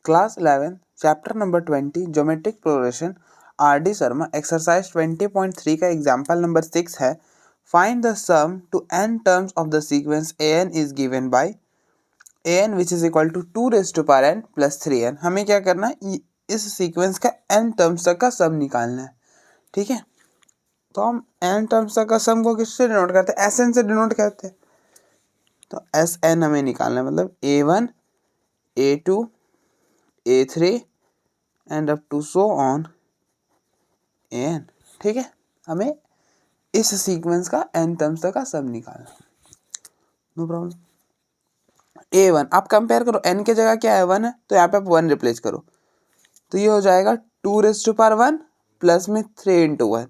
Class 11, Chapter number 20, Geometric Progression, R.D. Sharma, Exercise 20.3 का Example number 6 है. Find the sum to n terms of the sequence an is given by an which is equal to 2 raised to power n plus 3n. हमें क्या करना है, इस sequence का n terms तक का सम निकालना है. ठीक है, तो हम n टर्म्स तक का सम को किससे डिनोट करते हैं? Sn से डिनोट करते हैं. तो Sn हमें निकालना है, मतलब a1 a2 a3 and up to so on an. ठीक है, हमें इस सीक्वेंस का n टर्म्स तक का सम निकालना है. No problem. a1 आप कंपेयर करो, n की जगह क्या है 1 है, तो यहाँ पे आप 1 रिप्लेस करो, तो ये हो जाएगा 2 रेज़ टू पावर 1 प्लस में 3 इंटू 1.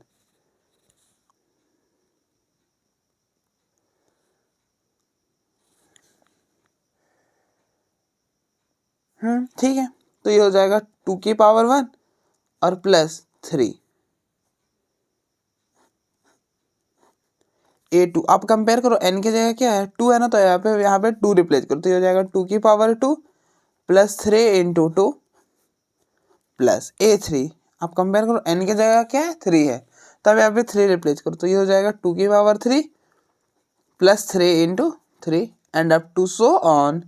ठीक है, तो ये हो जाएगा 2 की पावर 1 और प्लस 3 a2. आप कंपेयर करो, n की जगह क्या है 2 है ना, तो यहाँ पे 2 रिप्लेस करो, तो ये हो जाएगा 2 की power 2 plus 3 into 2 plus a3. आप कंपेयर करो, n की जगह क्या है 3 है, तब यहाँ पे 3 रिप्लेस करो, तो ये हो जाएगा 2 की power 3 plus 3 into 3 and up to so on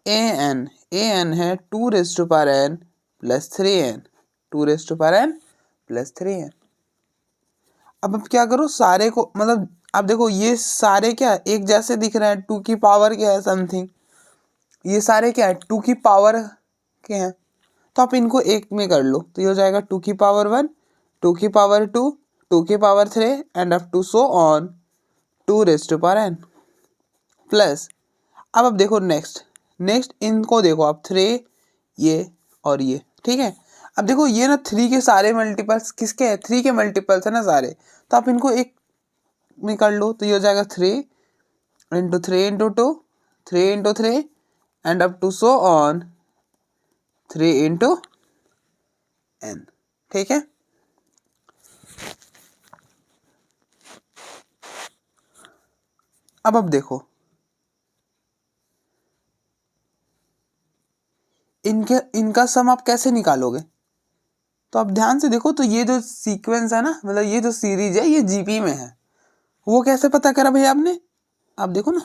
an है 2 raise to power n plus 3n, 2 raise to power n plus 3n. अब क्या करो, सारे को मतलब आप देखो ये सारे क्या एक जैसे दिख रहे हैं, 2 की पावर क्या है समथिंग, ये सारे क्या है 2 की पावर के हैं, तो आप इनको एक में कर लो, तो ये हो जाएगा 2 की पावर 1 2 की पावर 2 2 की power 3 and up to so on 2 raise to power n plus. अब देखो नेक्स्ट इनको देखो आप 3 ये और ये. ठीक है, अब देखो ये ना 3 के सारे मल्टीपल्स किसके हैं, 3 के मल्टीपल्स है ना सारे, तो आप इनको एक में कर लो, तो ये हो जाएगा 3 into 3 into 2 3 into 3 and up to so on 3 into n. ठीक है, अब देखो इनका सम आप कैसे निकालोगे, तो आप ध्यान से देखो, तो ये जो सीक्वेंस है ना, मतलब ये जो सीरीज है ये जीपी में है, वो कैसे पता करा भैया आपने? आप देखो ना,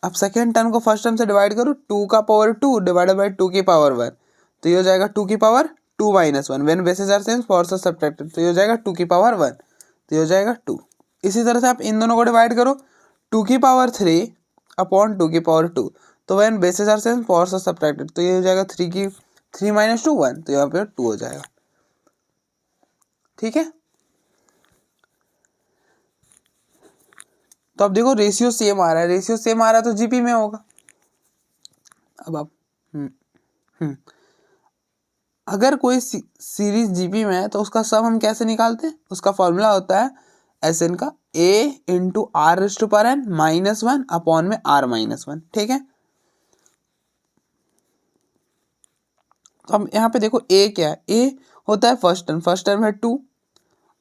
आप सेकेंड टर्म को फर्स्ट टर्म से डिवाइड करो, 2 का पावर 2 डिवाइडेड बाई 2 की पावर 1, तो ये हो जाएगा 2 की power 2 minus 1. When bases are same powers are subtracted, तो ये हो जाएगा 2 की पावर 1, तो ये हो जाएगा 2. इसी तरह से आप इन दोनों को डिवाइड करो, 2 की पावर 3 अपॉन 2 की पावर 2, तो when bases are same powers are subtracted, तो ये हो जाएगा 3 माइनस 2 1, तो यहाँ पे 2 हो जाएगा. ठीक है, तो अब देखो रेशियो सेम आ रहा है, तो जीपी में होगा. अब आप अगर कोई सीरीज जीपी में है तो उसका सम हम कैसे निकालते हैं? उसका फॉर्मूला होता है एस एन का a into r raise to power n minus 1 upon में r माइनस 1. ठीक है, तो हम यहाँ पे देखो a क्या है, a होता है फर्स्ट टर्म है 2,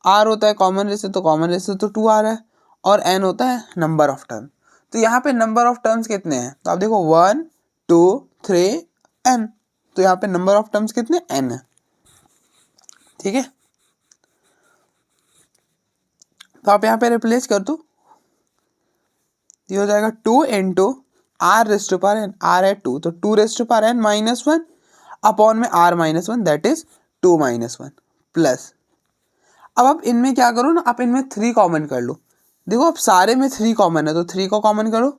r होता है कॉमन रेशियो, तो कॉमन रेशियो तो 2 आ रहा है, और n होता है नंबर ऑफ टर्म. तो यहाँ पे नंबर ऑफ टर्म्स कितने हैं, तो आप देखो 1 2 3 n, तो यहाँ पे नंबर ऑफ टर्म्स कितने n है. ठीक है, तो आप यहाँ पे रिप्लेस कर दो, ये हो जाएगा 2 into r raise to power n, r है 2, तो 2 raise to power n minus 1 upon में r minus 1, that is 2 minus 1 plus. अब आप इनमें क्या करो ना, आप इनमें 3 कॉमन कर लो. देखो अब सारे में 3 कॉमन है, तो 3 को कॉमन करो,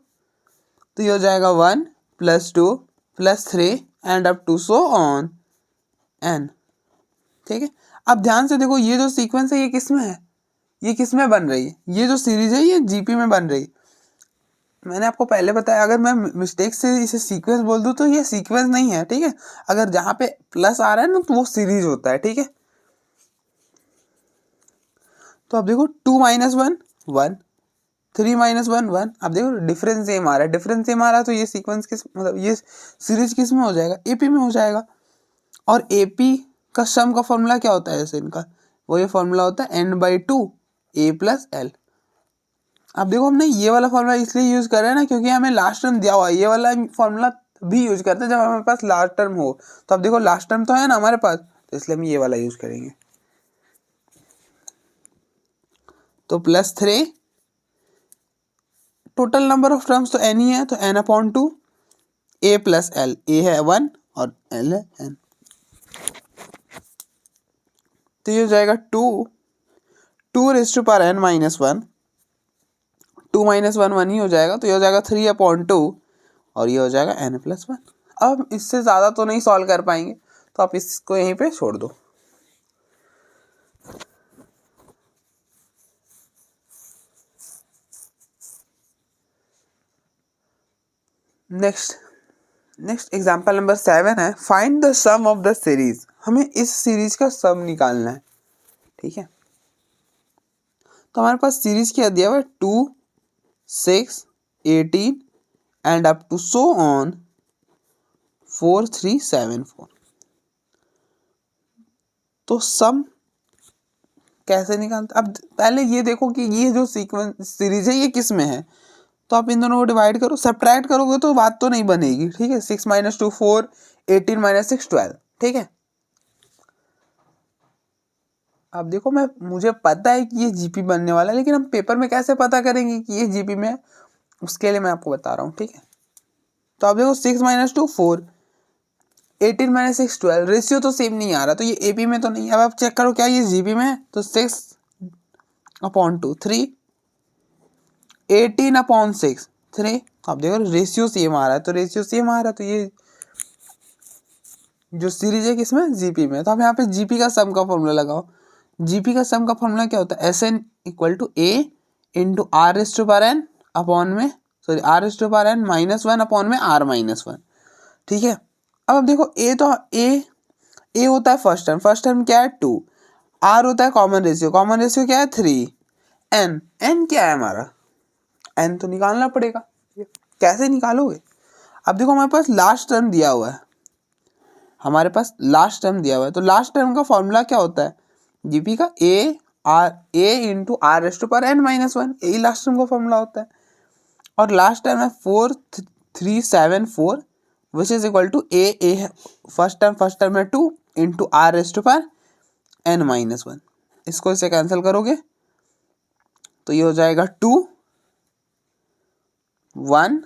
तो ये हो जाएगा 1 plus 2 plus 3 and up to so on n. ठीक है, अब ध्यान से देखो, ये जो सीक्वेंस है ये किस में है, ये किस में बन रही है, ये जो सीरीज है ये जीपी में बन रही है. मैंने आपको पहले बताया, अगर मैं मिस्टेक से इसे सीक्वेंस बोल दूं तो ये सीक्वेंस नहीं है. ठीक है, अगर जहाँ पे प्लस आ रहा है ना तो वो सीरीज होता है. ठीक है, तो अब देखो 2 माइनस 1 1 3 माइनस 1 1, अब देखो डिफरेंस सेम आ रहा है, तो ये सीक्वेंस किस मतलब ये सीरीज किस में हो जाएगा, एपी में हो जाएगा. और एपी का सम का फॉर्मूला क्या होता है ऐसे इनका, वो ये फॉर्मूला होता है n/2 a प्लस एल. अब देखो हमने ये वाला फॉर्मूला इसलिए यूज कर रहे हैं ना, क्योंकि हमें लास्ट टाइम दिया हुआ है, ये वाला फॉर्मूला भी यूज करते हैं जब हमारे पास लास्ट टर्म हो। तो अब देखो लास्ट टर्म तो है ना हमारे पास, तो इसलिए हम ये वाला यूज करेंगे। तो +3, टोटल नंबर ऑफ टर्म्स तो n ही है, तो n/2, a + l, a है 1 और l है n, तो ये हो जाएगा 2^n-1, 2 - 1 1 ही हो जाएगा, तो ये हो जाएगा 3/2 और ये हो जाएगा n+1। अब इससे ज़्यादा तो नहीं सॉल्व कर पाएंगे, तो आप इसको यहीं पे छोड़ दो। नेक्स्ट एग्जाम्पल नंबर 7 है, find the sum of the series. हमें इस सीरीज का सम निकालना है, ठीक है। तो हमारे पास सीरीज क्या दिया हुआ है, 2, 6, 18 and up to so on 4, 3, 7, 4। तो सम कैसे निकालते, अब पहले ये देखो कि ये जो सीक्वेंस सीरीज है ये किस में है, तो आप इन दोनों को डिवाइड करो, सब्ट्रैक्ट करोगे तो बात तो नहीं बनेगी, ठीक है। 6 - 2 4, 18 - 6 12, ठीक है। अब देखो मुझे पता है कि ये जीपी बनने वाला है, लेकिन हम पेपर में कैसे पता करेंगे कि ये जीपी में है, उसके लिए मैं आपको बता रहा हूँ, ठीक है। तो अब देखो 6 - 2 4, 18 - 6 12, रेशियो तो सेम नहीं आ रहा, तो ये एपी में तो नहीं। अब आप चेक करो क्या ये जीपी में है, तो 6/2 3, 18/6 3। अब देखो रेशियो सेम आ रहा है, तो रेशियो सेम आ रहा है, तो ये जो सीरीज है किसमें, जीपी में। तो आप यहाँ पे जीपी का सम का फॉर्मूला लगाओ। जीपी का सम का फॉर्मूला क्या होता है, SN = A × R⁴n अपॉन में, सॉरी R⁴n -1 अपॉन में R-1, ठीक है। अब देखो ए तो ए होता है फर्स्ट टर्म क्या है 2, R होता है कॉमन रेशियो क्या है 3, n क्या है हमारा, n तो निकालना पड़ेगा। कैसे निकालोगे, अब देखो हमारे पास लास्ट टर्म दिया हुआ है, तो लास्ट टर्म का फॉर्मूला क्या होता है, जीपी का A × R⁴n -1, यही लास्ट टर्म का फॉर्मूला होता है। और लास्ट टर्म है 4, 3, 7, 4 which is equal to A first term है 2 × R⁴n -1। इसको इसे कैंसिल करोगे तो ये हो जाएगा 2, 1,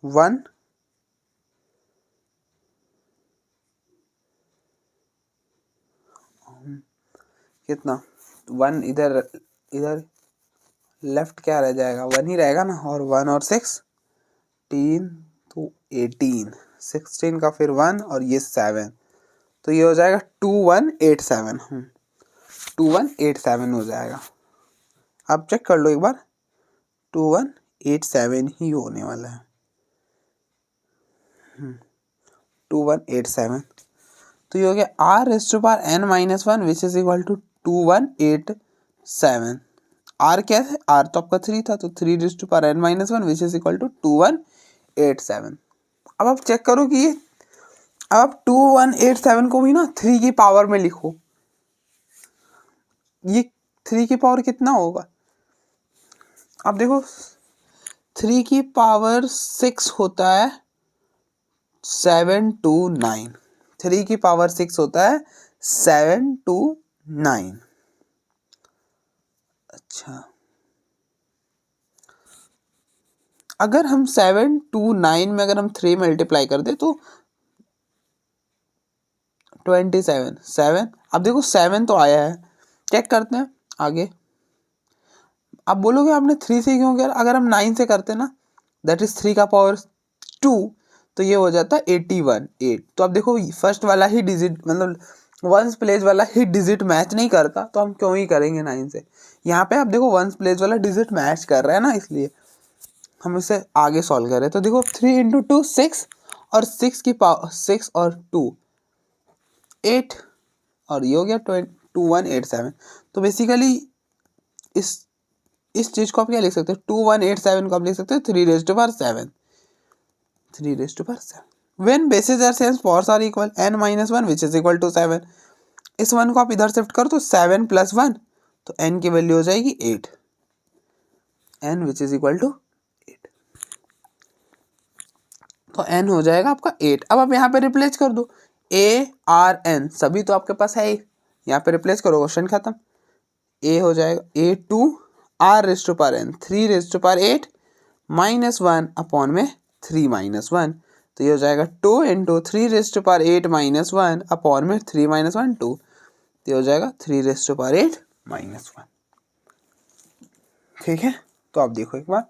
1, कितना 1, इधर लेफ्ट क्या रह जाएगा, 1 ही रहेगा ना, और 1 और 6 3 तो 18, 16 का फिर 1 और ये 7, तो ये हो जाएगा 2187, 2187 हो जाएगा। आप चेक कर लो एक बार, 2187 ही होने वाला है, 2187। तो ये हो गया R⁴n -1 which is equal to 2187। R क्या है, R तो आपका 3 था, तो 3⁴n -1 which is equal to 2187। अब आप चेक करो कि ये, अब आप 2187 को भी ना 3 की पावर में लिखो, ये 3 की पावर कितना होगा, अब देखो 3 की पावर 6 होता है 7 to 9, 3 की पावर 6 होता है 7 to 9। अच्छा, अगर हम 7 to 9 में अगर हम 3 मल्टीप्लाई कर दे तो 27, 7। अब देखो 7 तो आया है, चेक करते हैं आगे। अब बोलोगे आपने 3 से क्यों किया, अगर हम 9 से करते ना, दैट इज 3 का पावर 2, तो ये हो जाता है 81 8। तो अब देखो फर्स्ट वाला ही डिजिट, मतलब वंस प्लेस वाला ही डिजिट मैच नहीं करता, तो हम क्यों ही करेंगे 9 से। यहाँ पे आप देखो वंस प्लेस वाला डिजिट मैच कर रहा है ना, इसलिए हम इसे आगे सॉल्व करें। तो देखो 3 × 2 6 और 6 की पावर 6 और 2 8 और ये हो गया 2187। तो बेसिकली इस चीज को आप क्या लिख सकते हो, 2187 को आप लिख सकते हो 3⁻7, 3⁻7। When bases are same, powers are equal, n - 1 which is equal to 7। इस 1 को आप इधर शिफ्ट करो तो 7 + 1, तो n की वैल्यू हो जाएगी 8। n which is equal to 8। तो n हो जाएगा आपका 8। अब आप यहाँ पे रिप्लेस कर दो a r n, सभी तो आपके पास है ही, यहाँ पे रिप्लेस करो, क्वेश्चन खत्म। a हो जाएगा a to r raise to power n, 3 raise to power 8 minus 1 upon में 3 माइनस 1, तो ये हो जाएगा 2 into 3 raise to power 8 minus 1 upon में 3 माइनस 1 2, तो ये हो जाएगा 3 रेज़ टू पावर 8 माइनस 1। ठीक है, तो आप देखो एक बार,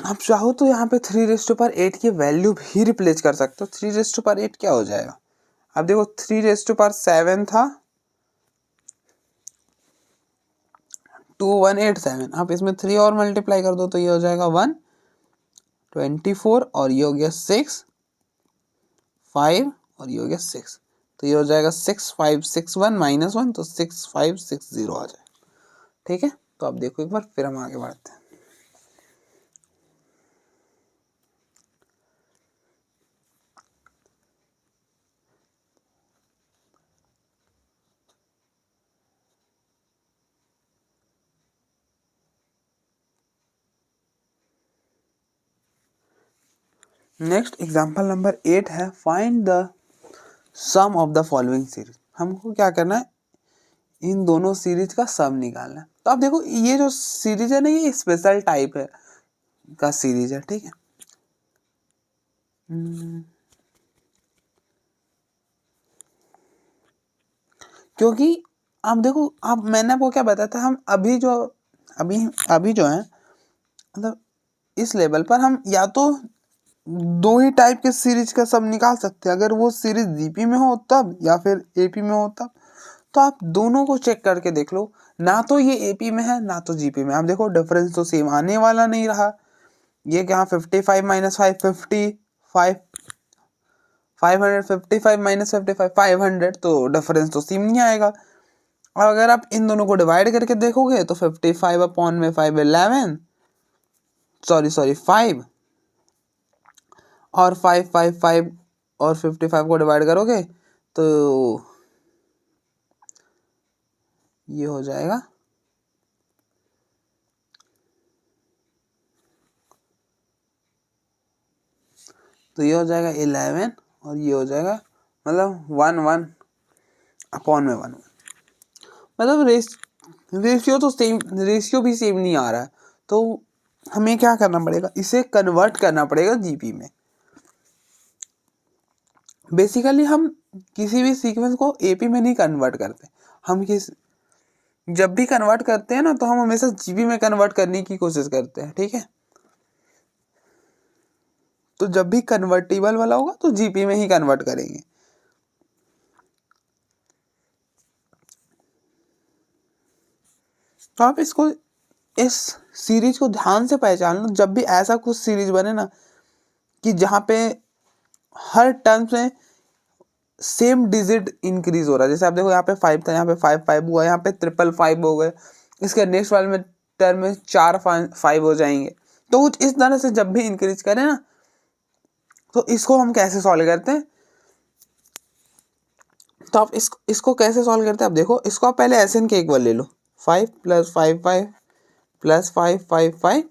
आप चाहो तो यहाँ पे 3 रेज़ टू पावर 8 की वैल्यू भी रिप्लेस कर सकते हो। 3 रेज़ टू पावर 8 क्या हो जाएगा, अब देखो 3 रेज़ टू पावर 7 था 2187, आप इसमें 3 और मल्टीप्लाई कर दो तो ये हो जाएगा 124 और ये हो गया 6 5 और ये हो गया 6, तो ये हो जाएगा 6561 माइनस 1, तो 6560 आ जाएगा। ठीक है, तो आप देखो एक बार, फिर हम आगे बढ़ते हैं। नेक्स्ट एग्जाम्पल नंबर 8 है, find the sum of the following series. हमको क्या करना है, इन दोनों सीरीज का सम निकालना है। तो आप देखो ये जो सीरीज है ना, ये स्पेशल टाइप है का सीरीज है। ठीक है, क्योंकि आप देखो, आप मैंने आपको क्या बताया था, हम अभी जो है मतलब इस लेवल पर हम या तो दो ही टाइप के सीरीज का सम निकाल सकते हैं, अगर वो सीरीज जीपी में हो तब, या फिर एपी में हो तब। तो आप दोनों को चेक करके देख लो, ना तो ये एपी में है ना तो जीपी में। आप देखो डिफरेंस तो सेम आने वाला नहीं रहा, ये क्या 55 माइनस 5 55, 555 माइनस 55 500, तो डिफरेंस तो सेम नहीं आएगा। और अगर आप इन दोनों को डिवाइड करके देखोगे तो 55 अपॉन में 5 11, सॉरी 5, और 5 और 55 को डिवाइड करोगे तो ये हो जाएगा, तो ये हो जाएगा 11 और ये हो जाएगा मतलब 1 अपॉन में 1, मतलब रेशियो तो सेम, रेशियो भी सेम नहीं आ रहा है। तो हमें क्या करना पड़ेगा, इसे कन्वर्ट करना पड़ेगा जीपी में। बेसिकली हम किसी भी सीक्वेंस को एपी में नहीं कन्वर्ट करते, हम जब भी कन्वर्ट करते हैं ना, तो हम हमेशा जीबी में कन्वर्ट करने की कोशिश करते हैं। ठीक है, तो जब भी कन्वर्टेबल वाला होगा तो जीपी में ही कन्वर्ट करेंगे। तो आप इसको, इस सीरीज को ध्यान से पहचान लो। जब भी ऐसा कुछ सीरीज बने ना कि जहाँ पे हर टर्म में सेम डिजिट इंक्रीज हो रहा है, जैसे आप देखो यहाँ पे 5 था, यहाँ पे 5 हुआ, यहाँ पे 555 हो गए, इसके नेक्स्ट वाले में टर्म में 4 5 हो जाएंगे। तो कुछ इस तरह से जब भी इंक्रीज करें ना, तो इसको हम कैसे सॉल्व करते हैं, तो आप इसको कैसे सॉल्व करते हैं, आप देखो इसको आप पहले एस एन के एक बार ले लो, 5 + 5 5 + 5 5 5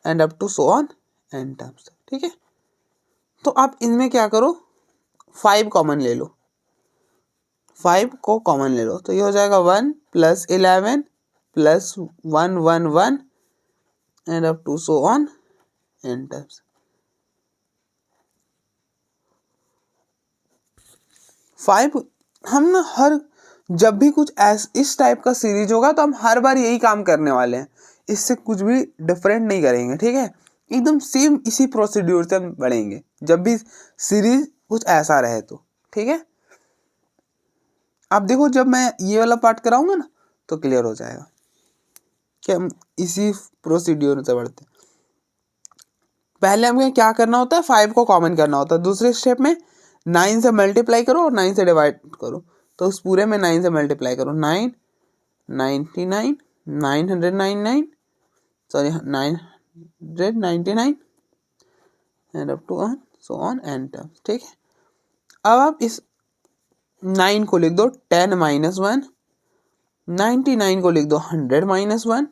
and up to so on n terms. ठीक है, तो आप इनमें क्या करो, 5 कॉमन ले लो, 5 को कॉमन ले लो, तो ये हो जाएगा 1 + 11 + 1 1 1 and up to so on n terms. 5 हम ना हर, जब भी कुछ इस टाइप का सीरीज होगा तो हम हर बार यही काम करने वाले हैं, इससे कुछ भी डिफरेंट नहीं करेंगे। ठीक है, एकदम सेम इसी प्रोसीड्यूर से हम बढ़ेंगे जब भी सीरीज कुछ ऐसा रहे तो। ठीक है, आप देखो जब मैं ये वाला पार्ट कराऊंगा ना तो क्लियर हो जाएगा कि हम इसी प्रोसीड्यूर से बढ़ते हैं। पहले हमें क्या करना होता है, 5 को कॉमन करना होता है, दूसरे स्टेप में 9 से मल्टीप्लाई करो और 9 से डिवाइड करो, तो उस पूरे में 9 से मल्टीप्लाई करो, 9 99 999 sorry 9 99 and up to on so on n terms. ठीक है, अब आप इस 9 को लिख दो 10 माइनस 1, 99 को लिख दो 100 माइनस 1,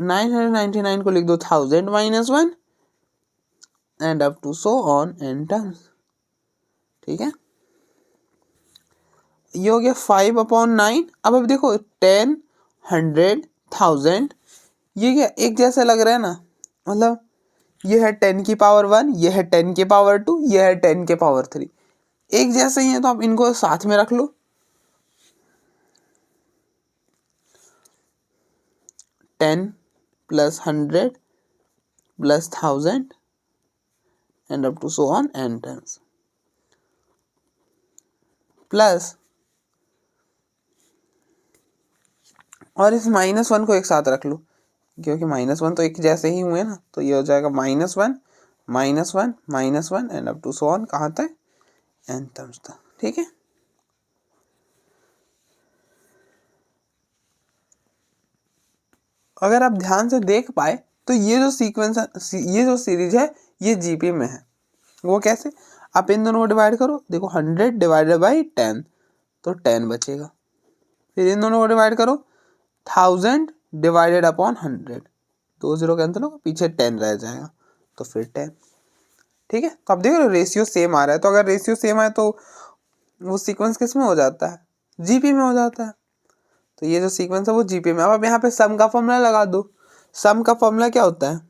999 को लिख दो 1000 minus 1 and up to so on n terms. ठीक है, ये हो गया 5/9। अब देखो 10, 100, 1000, ये क्या एक जैसा लग रहा है ना, मतलब ये है 10 की पावर 1, ये है 10 की पावर 2, ये है 10 के पावर 3, एक जैसे ही है, तो आप इनको साथ में रख लो। 10 plus 100 plus 1000 and up to so on n times, plus और इस -1 को एक साथ रख लो, क्योंकि -1 तो एक जैसे ही हुए ना, तो ये हो जाएगा -1 -1 -1 and up to so on कहाँ तक, एन टर्म्स तक। ठीक है, अगर आप ध्यान से देख पाए तो ये जो सीक्वेंस है, ये जो सीरीज है, ये जीपी में है। वो कैसे, आप इन दोनों को डिवाइड करो, देखो 100 डिवाइडेड बाई 10 तो 10 बचेगा। फिर इन दोनों को डिवाइड करो 1000 डिवाइडेड अपॉन 100, 2 0 कैंसिल होगा, पीछे 10 रह जाएगा, तो फिर 10। ठीक है, तो आप देख रहे हो रेशियो सेम आ रहा है, तो अगर रेशियो सेम आए तो वो सीक्वेंस किस में हो जाता है, जीपी में हो जाता है। तो ये जो सीक्वेंस है वो जीपी में। अब यहाँ पे सम का फॉर्मूला लगा दो। सम का फॉर्मूला क्या होता है,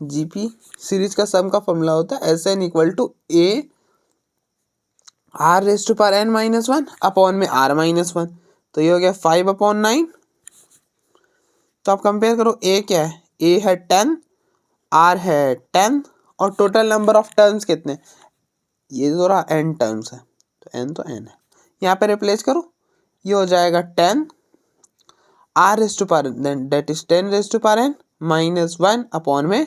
जीपी सीरीज का सम का फॉर्मूला होता है S n equal to a r raise to power n minus 1 upon में आर -1। तो ये हो गया 5/9। तो आप कंपेयर करो, ए क्या है, ए है 10, आर है 10 और टोटल नंबर ऑफ टर्म्स कितने, ये जो रहा एन टर्म्स है, तो एन है। यहाँ पे रिप्लेस करो, ये हो जाएगा 10 r raise to power then that is 10 raise to power n -1 upon में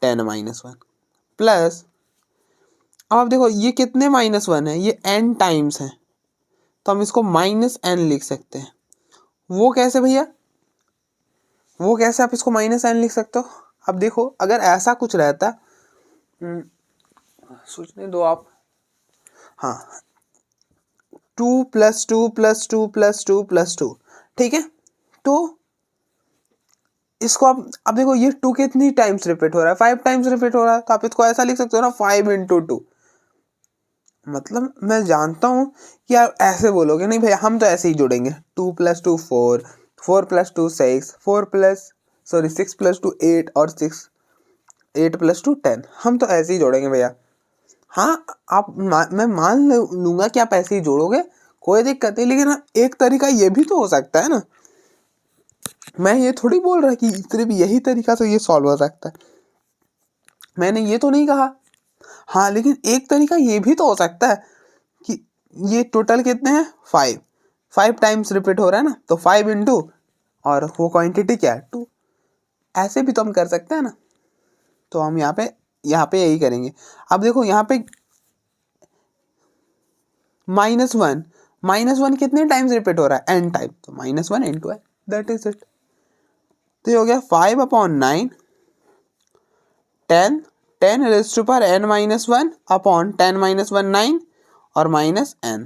10 -1 प्लस, अब आप देखो ये कितने -1 है, ये n टाइम्स है, तो हम इसको -n लिख सकते हैं। वो कैसे भैया, वो कैसे आप इसको -n लिख सकते हो। अब देखो अगर ऐसा कुछ रहता, सोचने दो आप, हाँ 2 + 2 + 2 + 2 + 2, ठीक है, तो इसको आप, अब देखो ये 2 कितनी टाइम्स रिपीट हो रहा है, 5 टाइम्स रिपीट हो रहा है, तो आप इसको ऐसा लिख सकते हो ना 5 × 2। मतलब मैं जानता हूँ कि आप ऐसे बोलोगे, नहीं भैया हम तो ऐसे ही जोड़ेंगे, 2 + 2 4, 4 + 2 6, 6 + 2 8 और 8 + 2 10, हम तो ऐसे ही जोड़ेंगे भैया। हाँ आप मैं मान लूंगा कि आप ऐसे ही जोड़ोगे, कोई दिक्कत नहीं, लेकिन एक तरीका ये भी तो हो सकता है ना। मैं ये थोड़ी बोल रहा कि सिर्फ यही तरीका से ये सॉल्व हो सकता है, मैंने ये तो नहीं कहा। हाँ लेकिन एक तरीका ये भी तो हो सकता है कि ये टोटल कितने हैं 5 टाइम्स रिपीट हो रहा है ना, तो 5 × और वो क्वांटिटी क्या है 2, ऐसे भी तो हम कर सकते हैं ना। तो हम यहाँ पे यही करेंगे। अब देखो यहाँ पे -1 कितने टाइम्स रिपीट हो रहा है, n टाइम, तो -1 × n, दैट इज इट। तो ये हो गया 5/9, 10 raise to power n -1 upon 10 - 1 9 और -n।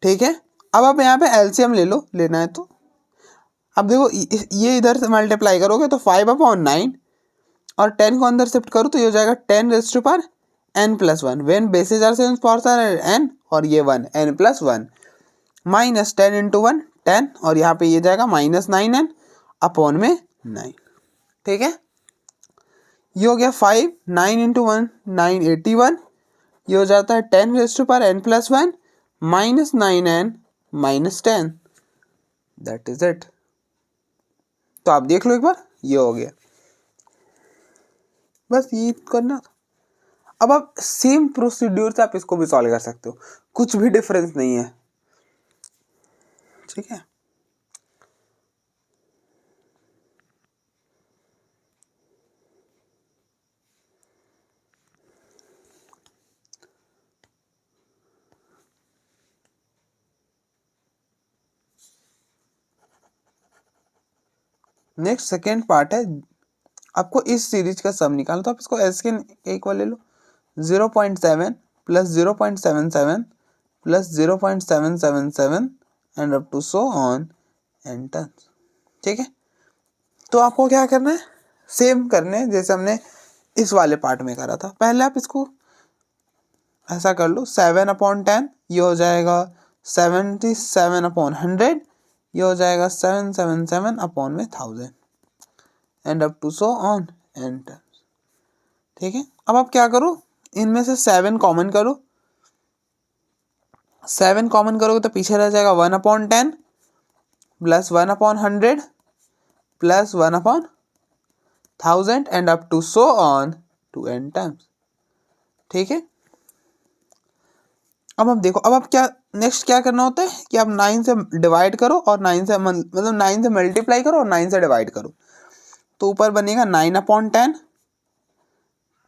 ठीक है, अब आप यहाँ पे एलसीएम ले लो, लेना है तो। अब देखो ये इधर से मल्टीप्लाई करोगे तो 5/9 और 10 को अंदर शिफ्ट करो तो ये हो जाएगा 10 raise to power n + 1 when basis are same powers are n, और ये 1 n + 1 -10 × 1 10 और यहाँ पे ये जाएगा -9n अपॉन में 9। ठीक है, ये हो गया 5, 9 × 1 9 81, ये हो जाता है 10 raise to power n + 1 -9n -10, that is it. तो आप देख लो एक बार, ये हो गया, बस ये करना था। अब आप सेम प्रोसीड्यूर से आप इसको भी सॉल्व कर सकते हो, कुछ भी डिफरेंस नहीं है। ठीक है, नेक्स्ट सेकेंड पार्ट है, आपको इस सीरीज का सम निकालना, तो आप इसको एस के एक वाले लो, 0.7 plus 0.77 plus 0.777 and up to so on n terms. ठीक है, तो आपको क्या करना है, सेम करने हैं जैसे हमने इस वाले पार्ट में करा था। पहले आप इसको ऐसा कर लो, 7/10 ये हो जाएगा 77/100, ये हो जाएगा 777/1000 and up to so on n terms. ठीक है, अब आप क्या करो, इनमें से 7 कॉमन करो, 7 कॉमन करोगे तो पीछे रह जाएगा 1/10 plus 1/100 plus 1/1000 and up to so on to n times. ठीक है, अब आप देखो, अब आप क्या नेक्स्ट क्या करना होता है कि आप 9 से डिवाइड करो और 9 से मतलब 9 से मल्टीप्लाई करो और 9 से डिवाइड करो, तो ऊपर बनेगा 9/10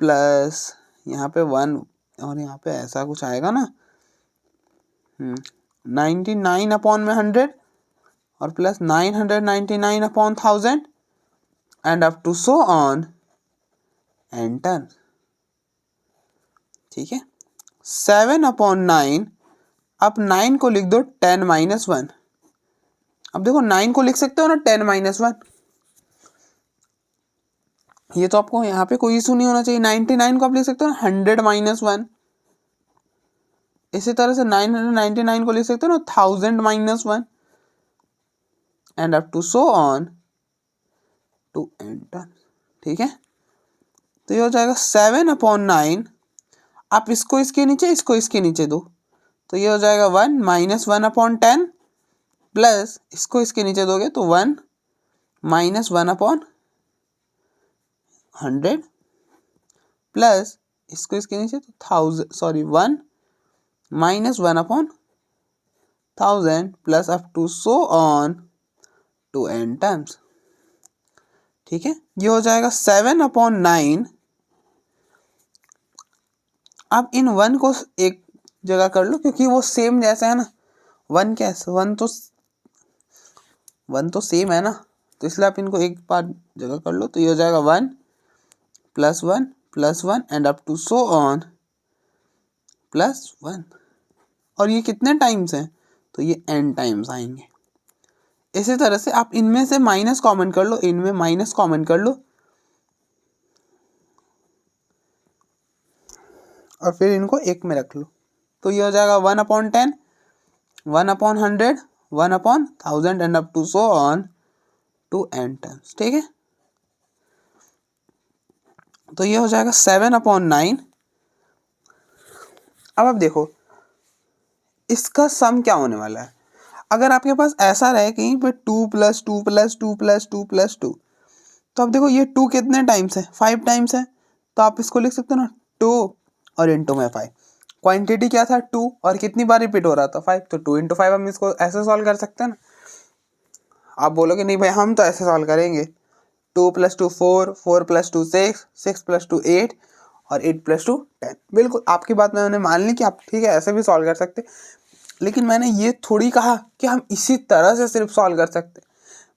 प्लस यहाँ पे 1 और यहाँ पे ऐसा कुछ आएगा ना 99/100 और plus 999/1000 and up to so on n terms. ठीक है, 7/9, आप 9 को लिख दो 10-1। अब देखो 9 को लिख सकते हो ना 10-1, ये तो आपको यहाँ पे कोई इशू नहीं होना चाहिए। 99 को आप लिख सकते हो ना 100-1, इसी तरह से 999 को लिख सकते हो ना 1000-1 and up to so on to enter. ठीक है, तो ये हो जाएगा 7/9, आप इसको इसके नीचे इसको इसके नीचे दो, तो ये हो जाएगा 1 माइनस 1/10 प्लस इसको इसके नीचे दोगे तो 1 माइनस 1/100 प्लस इसको इसके नीचे तो 1 minus 1/1000 plus up to so on to n times. ठीक है, ये हो जाएगा 7/9। आप इन 1 को एक जगह कर लो क्योंकि वो सेम जैसा है ना, 1 कैसे 1 तो सेम है ना, तो इसलिए आप इनको एक बार जगह कर लो, तो ये हो जाएगा 1 plus 1 and up to so on plus 1। और ये कितने टाइम्स हैं, तो ये n टाइम्स आएंगे। इसी तरह से आप इनमें से माइनस कॉमन कर लो, इनमें माइनस कॉमन कर लो और फिर इनको एक में रख लो, तो ये हो जाएगा 1/10 1/100 1/1000 and up to so on to n times. ठीक है, तो ये हो जाएगा 7/9। अब आप देखो इसका सम क्या होने वाला है। अगर आपके पास ऐसा रहे कहीं पे 2 + 2 + 2 + 2 + 2, तो अब देखो ये 2 कितने टाइम्स है, 5 टाइम्स है, तो आप इसको लिख सकते हो ना 2 और इंटू में 5। क्वांटिटी क्या था 2 और कितनी बार रिपीट हो रहा था 5, तो 2 × 5 हम इसको ऐसे सॉल्व कर सकते हैं ना। आप बोलोगे नहीं भाई हम तो ऐसे सॉल्व करेंगे, 2 + 2 4, 4 + 2 6, 6 + 2 8 और 8 + 2 10। बिल्कुल आपकी बात मैंने मान ली कि आप ठीक है ऐसे भी सॉल्व कर सकते, लेकिन मैंने ये थोड़ी कहा कि हम इसी तरह से सिर्फ सॉल्व कर सकते,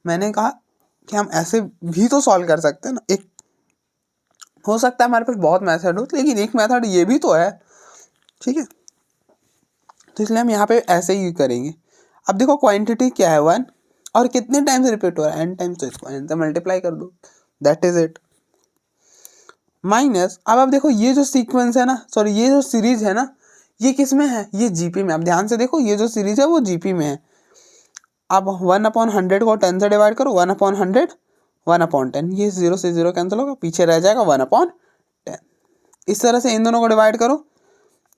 मैंने कहा कि हम ऐसे भी तो सॉल्व कर सकते हैं ना। एक हो सकता है हमारे पास बहुत मेथड हो, लेकिन एक मेथड ये भी तो है। ठीक है, तो इसलिए हम यहाँ पे ऐसे ही करेंगे। अब देखो क्वांटिटी क्या है 1 और कितने टाइम से रिपीट हो रहा है n टाइम्स, तो इसको n से मल्टीप्लाई कर दो, दैट इज इट। माइनस अब आप देखो ये जो सीक्वेंस है ना, सॉरी ये जो सीरीज है ना, ये किस में है, ये जीपी में। आप ध्यान से देखो ये जो सीरीज है वो जीपी में है। अब 1/100 को 10 से डिवाइड करो, 1/100 1/10, ये 0 से 0 कैंसिल होगा, पीछे रह जाएगा 1/10। इस तरह से इन दोनों को डिवाइड करो,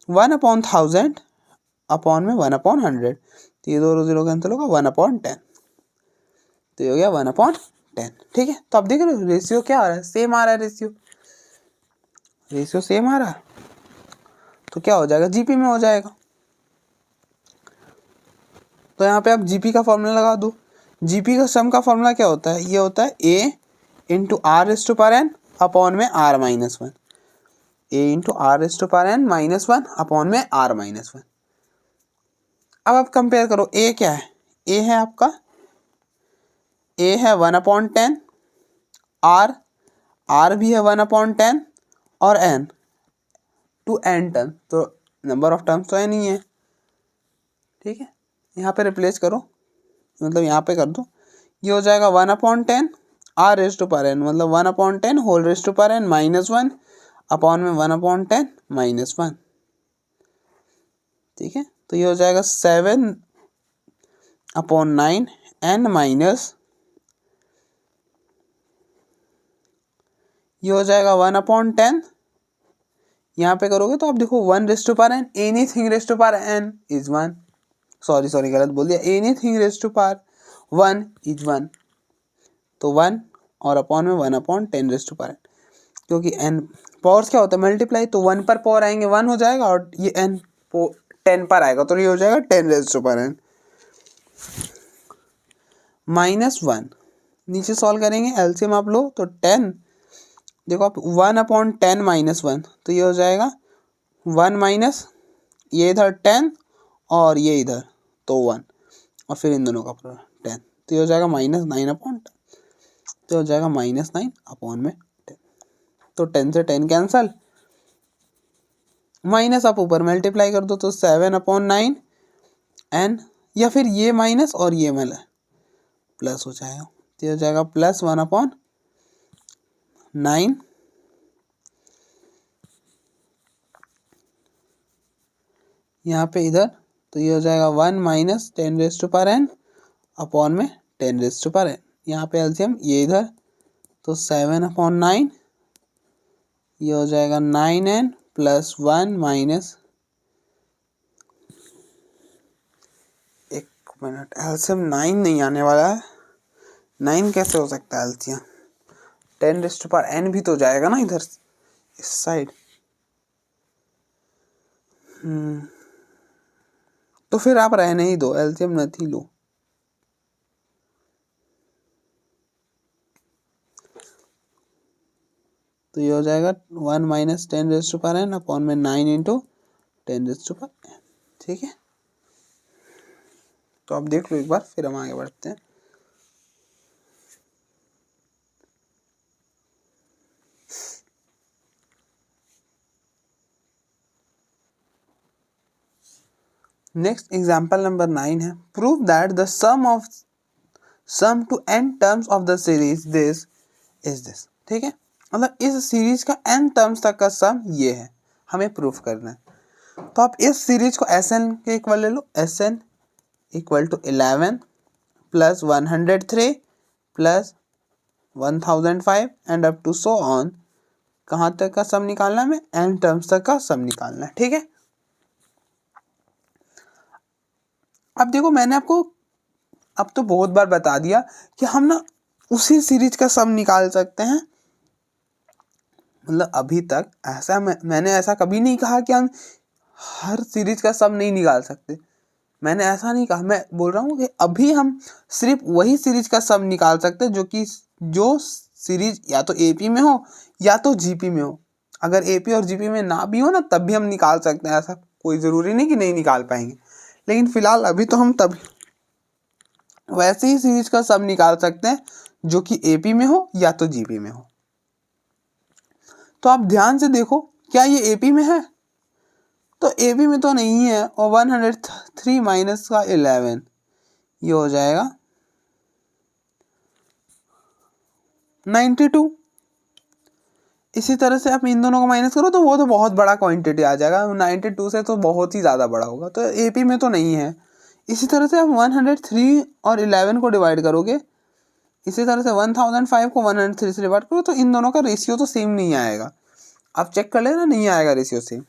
1/1000 अपॉन में 1/100, तो ये 2 0 कैंसिल होगा 1/10, तो ये हो गया 1/10। ठीक है, तो आप देख रहे हो रेशियो क्या आ रहा है, सेम आ रहा है, रेशियो सेम आ रहा है, तो क्या हो जाएगा जीपी में हो जाएगा। तो यहाँ पे आप जीपी का फॉर्मूला लगा दो। जीपी का सम का फॉर्मूला क्या होता है, ये होता है a × r⁻n अपॉन में r-1, a × r⁻n-1 अपॉन में r-1। अब आप कंपेयर करो, a क्या है, a है आपका ए है 1/10, आर भी है 1/10 और एन टू एन टर्म, तो नंबर ऑफ टर्म्स तो एन ही है। ठीक है, यहाँ पे रिप्लेस करो, मतलब यहाँ पे कर दो, ये हो जाएगा 1/10 are raise to power n, मतलब 1/10 whole raise to power n -1 upon में 1/10 -1। ठीक है, तो ये हो जाएगा 7/9 एन माइनस, ये हो जाएगा 1/10, यहाँ पे करोगे तो आप देखो 1 raise to power n, anything raise to power n is 1, sorry गलत बोल दिया, anything raise to power 1 is 1, तो 1 और अपॉन में 1/10 रेज टू पावर एन, क्योंकि एन पावर्स क्या होता है मल्टीप्लाई, तो 1 पर पावर आएंगे 1 हो जाएगा और ये एन 10 पर आएगा तो ये हो जाएगा 10 रेज टू पावर एन -1। नीचे सॉल्व करेंगे, एलसीएम आप लो तो 10, देखो आप 1/10 -1, तो ये हो जाएगा 1 माइनस ये इधर 10 और ये इधर तो 1 और फिर इन दोनों का 10, तो ये हो जाएगा -9/10, तो हो जाएगा -9 अपॉन में 10, तो 10 से 10 कैंसल, माइनस आप ऊपर मल्टीप्लाई कर दो तो 7/9 एन, या फिर ये माइनस और ये मिला प्लस हो जाएगा, तो ये हो जाएगा +1/9 यहाँ पे इधर, तो ये हो जाएगा 1 minus 10 raise to power n upon में 10 रेज टू पावर एन, यहाँ पे एलसीएम ये इधर, तो 7/9 ये हो जाएगा 9n प्लस 1 माइनस, एक मिनट, एलसीएम 9 नहीं आने वाला है, 9 कैसे हो सकता है LCM, 10 raise to power n भी तो जाएगा ना इधर इस साइड, तो फिर आप रहने ही दो, एलसीएम नहीं लो। तो ये हो जाएगा 1 minus 10 raise to power n upon में 9 into 10 raise to power n. ठीक है, तो आप देख लो एक बार, फिर हम आगे बढ़ते हैं। नेक्स्ट एग्जाम्पल नंबर 9 है, prove that the sum to n terms of the series this is this. ठीक है, मतलब इस सीरीज का n टर्म्स तक का सम ये है, हमें प्रूफ करना है। तो आप इस सीरीज को Sn के इक्वल ले लो, Sn equal to 11 plus 103 plus 1005 and up to so on, कहाँ तक का सम निकालना है हमें, n टर्म्स तक का सम निकालना है। ठीक है, अब देखो मैंने आपको अब तो बहुत बार बता दिया कि हम ना उसी सीरीज का सम निकाल सकते हैं, मतलब अभी तक ऐसा मैंने ऐसा कभी नहीं कहा कि हम हर सीरीज का सम नहीं निकाल सकते, मैंने ऐसा नहीं कहा, मैं बोल रहा हूँ कि अभी हम सिर्फ वही सीरीज का सम निकाल सकते हैं जो सीरीज या तो एपी में हो या तो जीपी में हो। अगर एपी और जीपी में ना भी हो ना तब भी हम निकाल सकते हैं, ऐसा कोई ज़रूरी नहीं कि नहीं निकाल पाएंगे, लेकिन फिलहाल अभी तो हम तभी वैसे ही सीरीज का सम निकाल सकते हैं जो कि एपी में हो या तो जीपी में हो। तो आप ध्यान से देखो, क्या ये एपी में है, तो एपी में तो नहीं है, और 103 माइनस का 11 ये हो जाएगा 92। इसी तरह से आप इन दोनों को माइनस करो तो वो तो बहुत बड़ा क्वांटिटी आ जाएगा, 92 से तो बहुत ही ज़्यादा बड़ा होगा, तो एपी में तो नहीं है। इसी तरह से आप 103 और 11 को डिवाइड करोगे, इसी तरह से 1005 को 103 से डिवाइड करो, तो इन दोनों का रेशियो तो सेम नहीं आएगा, आप चेक कर लेना, नहीं आएगा रेशियो सेम,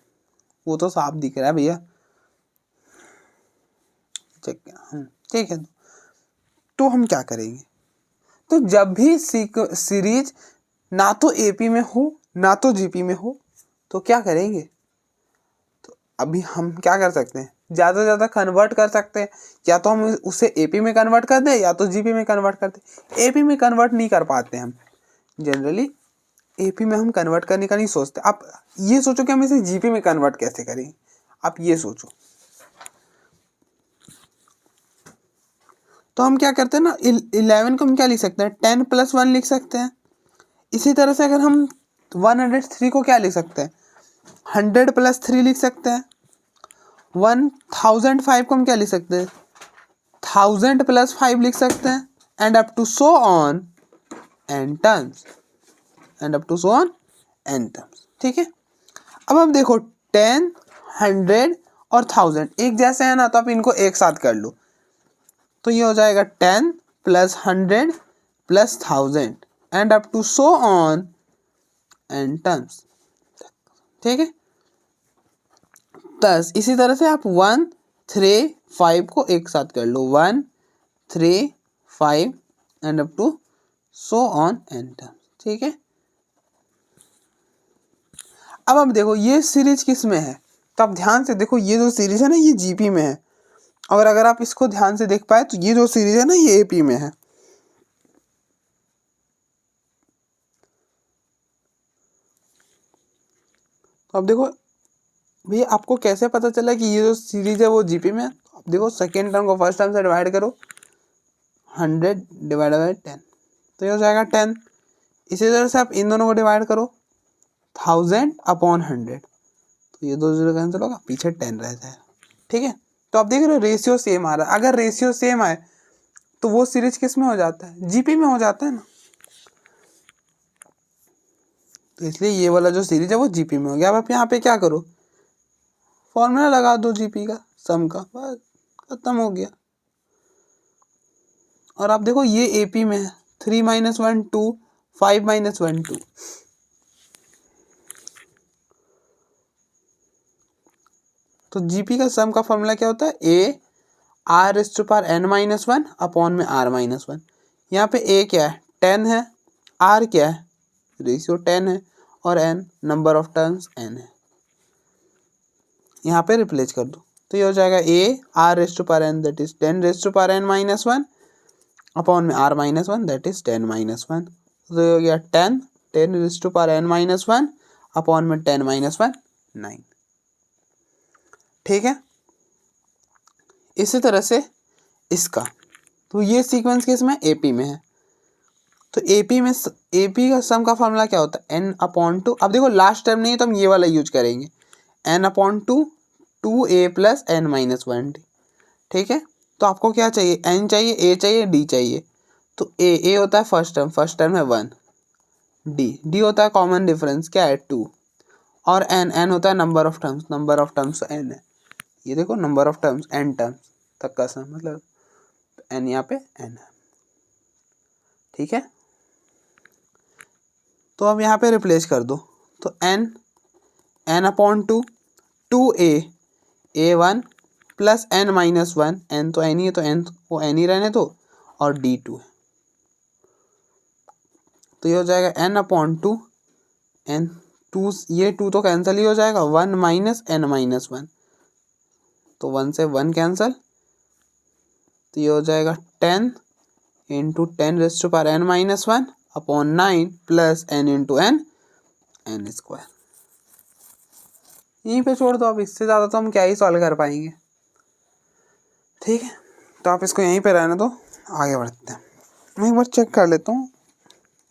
वो तो साफ दिख रहा है भैया, चेक। ठीक है, तो हम क्या करेंगे, तो जब भी सीरीज ना तो एपी में हो ना तो जीपी में हो तो क्या करेंगे, तो अभी हम क्या कर सकते हैं, ज़्यादा से ज़्यादा कन्वर्ट कर सकते हैं, या तो हम उसे एपी में कन्वर्ट कर दें या तो जीपी में कन्वर्ट कर दें। एपी में कन्वर्ट नहीं कर पाते हम जनरली, एपी में हम कन्वर्ट करने का नहीं सोचते। आप ये सोचो कि हम इसे जीपी में कन्वर्ट कैसे करें, आप ये सोचो। तो हम क्या करते हैं ना, 11 को हम क्या लिख सकते हैं, 10 + 1 लिख सकते हैं। इसी तरह से अगर हम 103 को क्या लिख सकते हैं, 100 + 3 लिख सकते हैं। 1005 को हम क्या लिख सकते हैं, 1000 + 5 लिख सकते हैं। And up to so on n terms, ठीक है। अब हम देखो 10, 100 और 1000 एक जैसे हैं ना, तो आप इनको एक साथ कर लो, तो ये हो जाएगा 10 + 100 + 1000 and up to so on n terms, ठीक है। 10 इसी तरह से आप 1, 3, 5 को एक साथ कर लो, 1, 3, 5 and up to so on n terms, ठीक है। अब आप देखो ये सीरीज किस में है, तो आप ध्यान से देखो, ये जो सीरीज है ना ये जीपी में है, और अगर आप इसको ध्यान से देख पाए तो ये जो सीरीज है ना ये एपी में है। तो अब देखो भैया आपको कैसे पता चला कि ये जो सीरीज है वो जीपी में है। अब देखो सेकेंड टर्म को फर्स्ट टर्म से डिवाइड करो, 100 / 10, तो ये हो जाएगा 10। इसी तरह से आप इन दोनों को डिवाइड करो, 1000/100, तो ये 2 0 कैंसिल होगा, पीछे 10 रह जाएगा, ठीक है। तो आप देख रहे हो रेशियो सेम आ रहा है। अगर रेशियो सेम आए तो वो सीरीज किस में हो जाता है, जीपी में हो जाता है ना। तो इसलिए ये वाला जो सीरीज है वो जीपी में हो गया। अब आप यहाँ पे क्या करो, फॉर्मूला लगा दो जीपी का, सम का, बस खत्म हो गया। और आप देखो ये एपी में है, 3 - 1 2, 5 - 1 2, तो जीपी का सम का फॉर्मूला क्या होता है, ए r⁻n - 1 में r-1। यहाँ पे ए क्या है, 10 है, आर क्या है, रेशियो 10 है, और n number of terms n है। यहाँ पे रिप्लेस कर दो, तो ये हो जाएगा ए r⁻n that is 10⁻n - 1 upon में r-1 दैट इज 10 - 1, तो ये हो गया 10⁻n - 1 अपॉन में 10 - 1 9, ठीक है। इसी तरह से इसका, तो ये सीक्वेंस किस में, एपी में है। तो एपी में एपी का सम का फॉर्मूला क्या होता है, n/2। अब देखो लास्ट टर्म नहीं है तो हम ये वाला यूज करेंगे, n/2 2a + n - 1d, ठीक है। तो आपको क्या चाहिए, n चाहिए, a चाहिए, d चाहिए। तो a होता है फर्स्ट टर्म है 1, d होता है कॉमन डिफरेंस क्या है 2, और n होता है नंबर ऑफ टर्म्स n है। ये देखो number of terms n terms तक का सम, मतलब n यहाँ पे n है, ठीक है। तो अब यहाँ पे रिप्लेस कर दो, तो n/2 2a a1 + n - 1, n तो n ही है तो n को n ही रहने दो, और d2 है, तो ये हो जाएगा n/2 n 2, ये 2 तो कैंसिल ही हो जाएगा, 1 - n - 1, तो 1 से 1 कैंसिल, तो ये हो जाएगा 10 × 10⁻n - 1 upon 9 + n × n n²। यहीं पे छोड़ दो, अब इससे ज़्यादा तो हम क्या ही सॉल्व कर पाएंगे, ठीक है। तो आप इसको यहीं पे रहने दो, आगे बढ़ते हैं। मैं एक बार चेक कर लेता हूँ,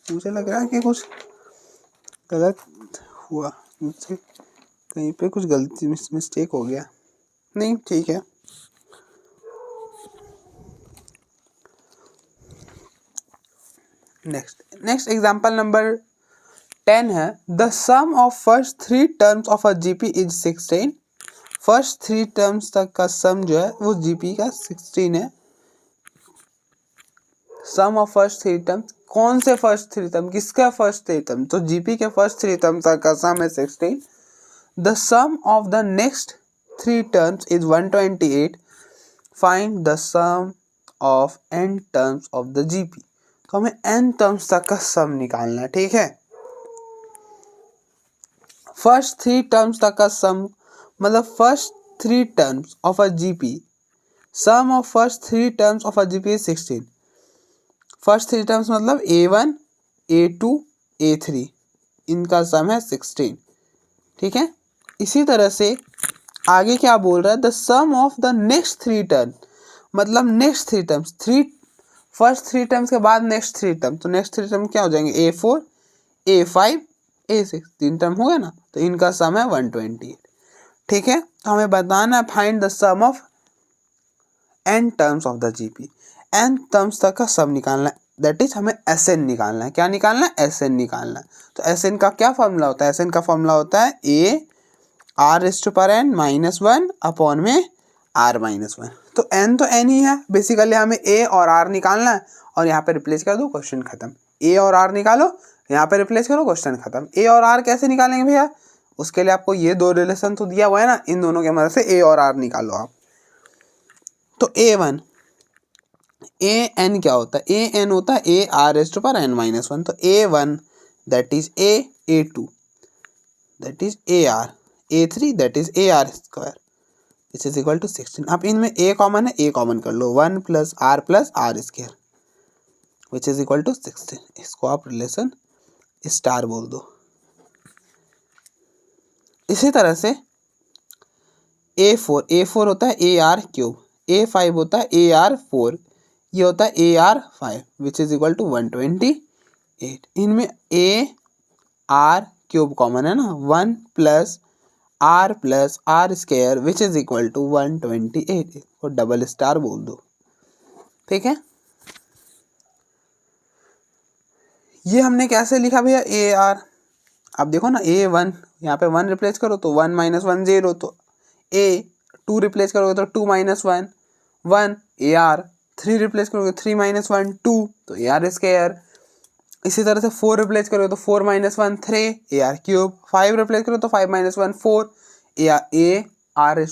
मुझे लग रहा है कि कुछ गलत हुआ मुझसे, कहीं पे कुछ गलती मिस्टेक हो गया, नहीं ठीक है। नेक्स्ट एग्जांपल नंबर 10 है, the sum of first 3 terms of a GP is 16। First 3 terms तक का सम जो है वो जीपी का 16 है। सम ऑफ फर्स्ट 3 टर्म्स, कौन से फर्स्ट 3 टर्म, किसका फर्स्ट 3 टर्म, तो जीपी के फर्स्ट 3 टर्म्स तक का सम है 16। The sum of the next 3 terms is 128। Find the sum of n terms of the GP. तो हमें n टर्म्स तक का सम निकालना है, ठीक है। फर्स्ट 3 टर्म्स तक का सम, मतलब first 3 terms of a GP, sum of first 3 terms of a GP is 16। First 3 terms मतलब a1 a2 a3, इनका सम है 16, ठीक है। इसी तरह से आगे क्या बोल रहा है, the sum of the next 3 term, मतलब नेक्स्ट 3 टर्म्स, 3 फर्स्ट 3 टर्म्स के बाद नेक्स्ट 3 टर्म, तो नेक्स्ट 3 टर्म क्या हो जाएंगे, A4 A5 A6, 3 टर्म हो गए ना, तो इनका सम है 128। ठीक है, तो हमें बताना है find the sum of n terms of the GP, n terms तक का सम निकालना है, दैट इज हमें Sn निकालना है। क्या निकालना है, Sn निकालना है। तो Sn का क्या फॉर्मूला होता है, Sn का फॉर्मूला होता है a r⁻n-1 अपॉन में r-1। तो n तो n ही है, बेसिकली हमें a और r निकालना है, और यहाँ पे रिप्लेस कर दो, क्वेश्चन खत्म। a और r निकालो, यहाँ पे रिप्लेस करो, क्वेश्चन खत्म। a और r कैसे निकालेंगे भैया, उसके लिए आपको ये दो रिलेशन तो दिया हुआ है ना, इन दोनों के मदद से a और r निकालो आप। तो a1 an क्या होता है, an होता है a r⁻n-1, तो a1 that is a2 that is ar, a3 that is ar² which is equal to 16। अब इनमें a कॉमन है, a कॉमन कर लो, 1 + r+r² which is equal to 16। इसको आप रिलेशन स्टार बोल दो। इसी तरह से a4 होता है ar³ a5 होता है ar4, ये होता है ar5 which is equal to 128। इनमें ar³ कॉमन है ना, 1 + r+r² which is equal to 128 को डबल स्टार बोल दो। ठीक है, ये हमने कैसे लिखा भैया, ar, आप देखो ना a1, यहाँ पे 1 रिप्लेस करो तो 1 - 1 0, तो a2 रिप्लेस करोगे तो 2 - 1 1 ar, 3 रिप्लेस करोगे 3 - 1 2, तो ar²। इसी तरह से 4 रिप्लेस करोगे तो 4 - 1 3 ar³, 5 रिप्लेस करोगे तो 5 - 1 4 ar⁴,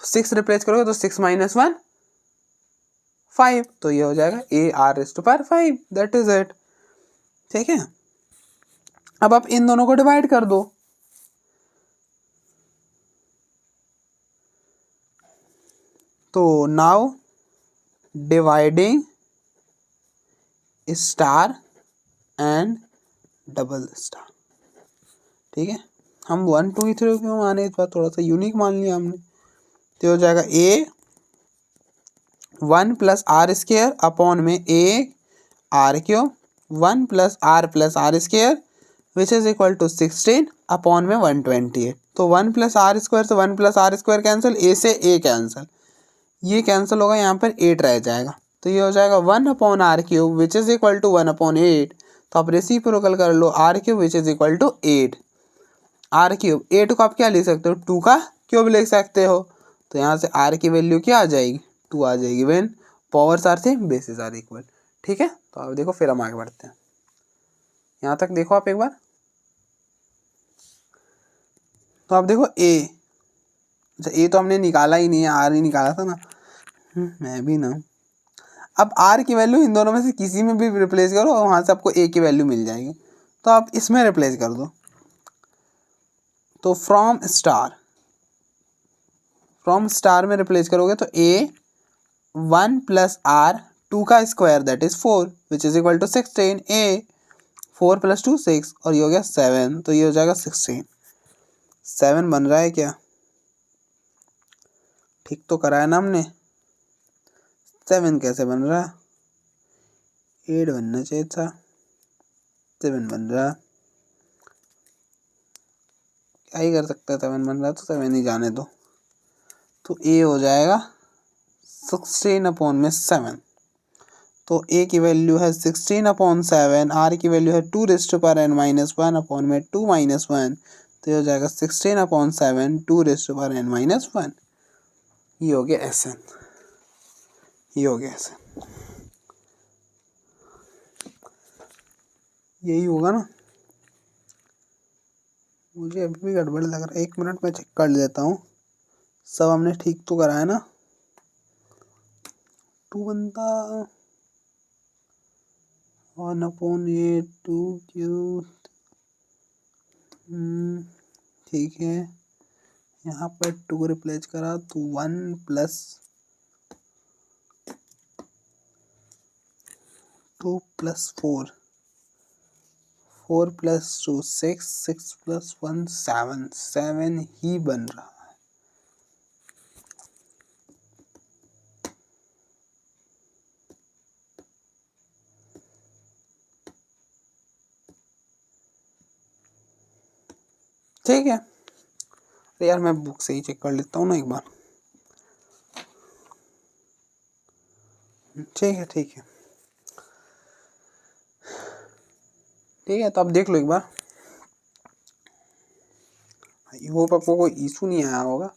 6 रिप्लेस करोगे तो 6 - 1 5, तो ये हो जाएगा ar⁵, दैट इज इट। ठीक है, अब आप इन दोनों को डिवाइड कर दो, तो now dividing star and double star. ठीक है, हम 1 2 3 क्यों माने, इस बार थोड़ा सा यूनिक मान लिया हमने। तो हो जाएगा a1 + r² अपॉन में ar³ 1 + r+r² which is equal to 16 upon में 128। तो 1 + r² से 1 + r² कैंसिल, a से a कैंसिल, ये कैंसिल होगा, यहाँ पर 8 रह जाएगा, तो ये हो जाएगा 1/r³ which is equal to 1/8। तो आप रेसिप्रोकल कर लो, r³ which is equal to 8, r³ 8 को आप क्या लिख सकते हो, 2 का क्यूब लिख सकते हो। तो यहाँ से r की वैल्यू क्या आ जाएगी, 2 आ जाएगी, when powers are same basis are equal. ठीक है, तो आप देखो, फिर हम आगे बढ़ते हैं। यहाँ तक देखो आप एक बार, तो आप देखो a, अच्छा a तो हमने निकाला ही नहीं है, r ही निकाला था ना, मैं भी ना। अब r की वैल्यू इन दोनों में से किसी में भी रिप्लेस करो, और वहाँ से आपको a की वैल्यू मिल जाएगी, तो आप इसमें रिप्लेस कर दो। तो फ्रॉम स्टार में रिप्लेस करोगे तो a1 + r2 का square that is 4 which is equal to 16, a4 + 2 6, और ये हो गया 7, तो ये हो जाएगा 16। 7 बन रहा है क्या, ठीक तो कराया ना हमने, 7 कैसे बन रहा है, 8 बनना चाहिए था, 7 बन रहा, क्या ही कर सकता है, 7 बन रहा तो 7 ही जाने दो। तो a हो जाएगा 16/7, तो a की वैल्यू है 16/7, r की वैल्यू है 2⁻n-1 अपॉन में 2 - 1, तो ये हो जाएगा 16/7 2⁻n-1। ये हो गया Sn, ये हो गया Sn, यही होगा ना, मुझे अभी भी गड़बड़ लग रहा है, 1 मिनट में चेक कर लेता हूँ, सब हमने ठीक तो कराया ना। 2 बनता 1/8 2/3, ठीक है, यहाँ पर 2 रिप्लेस करा तो 1 + 2 + 4 4 + 2 6 6 + 1 7 7 ही बन रहा है। ठीक है। अरे यार मैं बुक से ही चेक कर लेता हूँ ना एक बार। ठीक है ठीक है ठीक है, तो आप देख लो एक बार। आई होप आपको कोई इशू नहीं आया होगा।